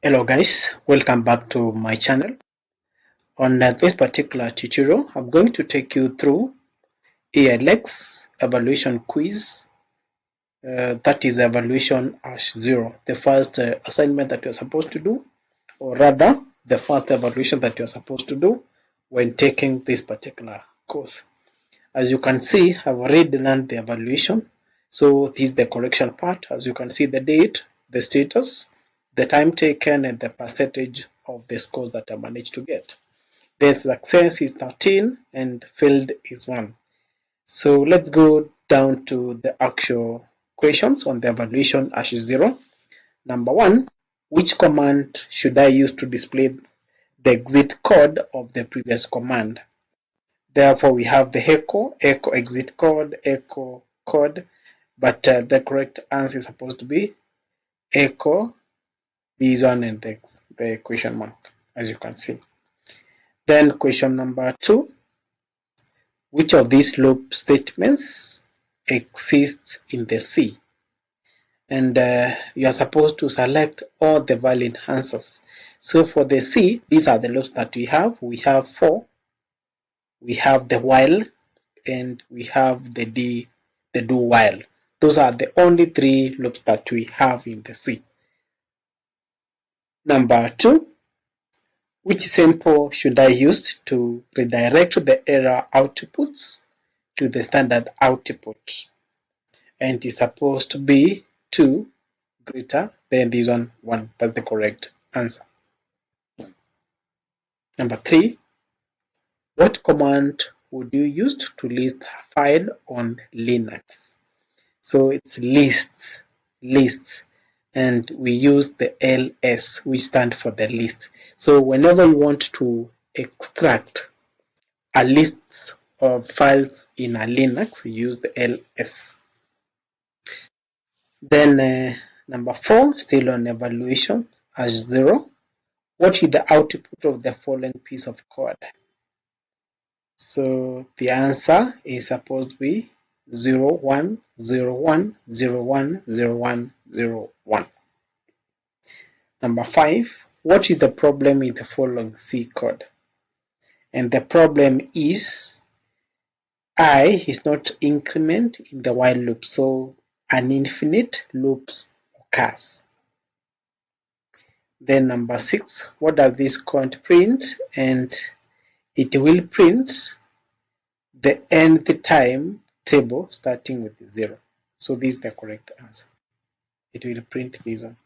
Hello guys, welcome back to my channel. On this particular tutorial, I'm going to take you through ALX evaluation quiz. That is evaluation #0, the first assignment that you're supposed to do, or rather, the first evaluation that you're supposed to do when taking this particular course. As you can see, I've already done the evaluation. So this is the correction part. As you can see, the date, the status, the time taken, and the percentage of the scores that I managed to get. The success is 13 and failed is 1. So let's go down to the actual questions on the evaluation #0. Number 1, which command should I use to display the exit code of the previous command? Therefore, we have the echo exit code, echo code, but the correct answer is supposed to be echo this one and the question mark, as you can see. Then question number 2, which of these loop statements exists in the C? And you are supposed to select all the valid answers. So for the C, these are the loops that we have. We have for, we have the while, and we have the do while. Those are the only 3 loops that we have in the C. Number 2, which sample should I use to redirect the error outputs to the standard output? And it is supposed to be 2 greater than this one 1. That's the correct answer. Number 3, what command would you use to list a file on Linux? So it's lists, and we use the ls, which stand for the list. So whenever you want to extract a list of files in a Linux, you use the ls. Then number 4, still on evaluation #0, what is the output of the following piece of code? So the answer is supposed to be 0 1 0 1 0 1 0 1 0 1. Number 5, what is the problem in the following C code? And the problem is I is not increment in the while loop, so an infinite loops occurs. Then number 6, what does this code print? And it will print the nth time table starting with 0. So this is the correct answer. It will print this one.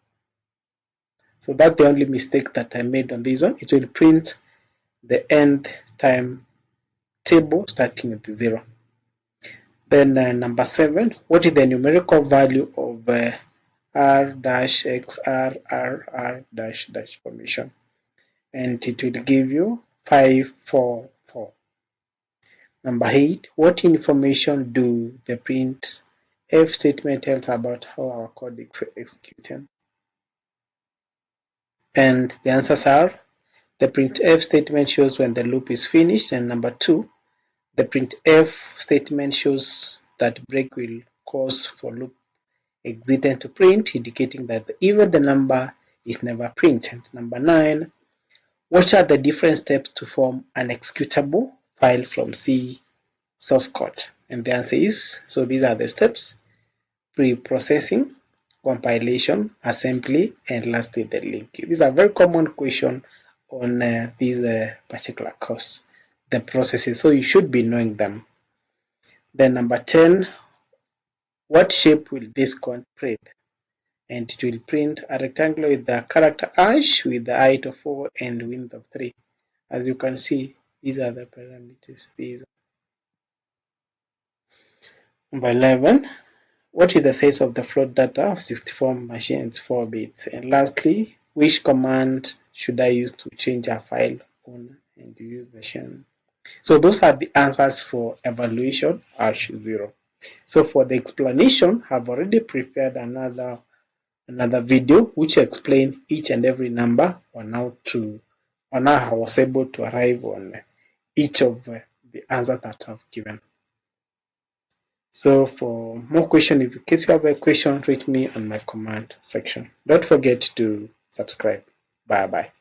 So that's the only mistake that I made on this one. It will print the nth time table starting with 0. Then number 7, what is the numerical value of r-x r formation? And it will give you 544. Number 8, what information do the printf statement tells about how our code is executing? And the answers are, the printf statement shows when the loop is finished, and number 2, the printf statement shows that break will cause for loop exiting to print, indicating that even the number is never printed. Number 9, what are the different steps to form an executable file from C source code? And the answer is, so these are the steps: pre-processing, compilation, assembly, and lastly the link. These are very common questions on this particular course, the processes, so you should be knowing them. Then number 10, what shape will this code print? And it will print a rectangle with the character hash with the height of 4 and width of 3. As you can see, these are the parameters. Number 11, what is the size of the float data of 64 machines 4 bits? And lastly, which command should I use to change a file on and use the shell? So those are the answers for evaluation #0. So for the explanation, I've already prepared another video which explains each and every number on how I was able to arrive on each of the answers that I've given. So for more questions, in case you have a question, reach me on my comment section. Don't forget to subscribe. Bye bye.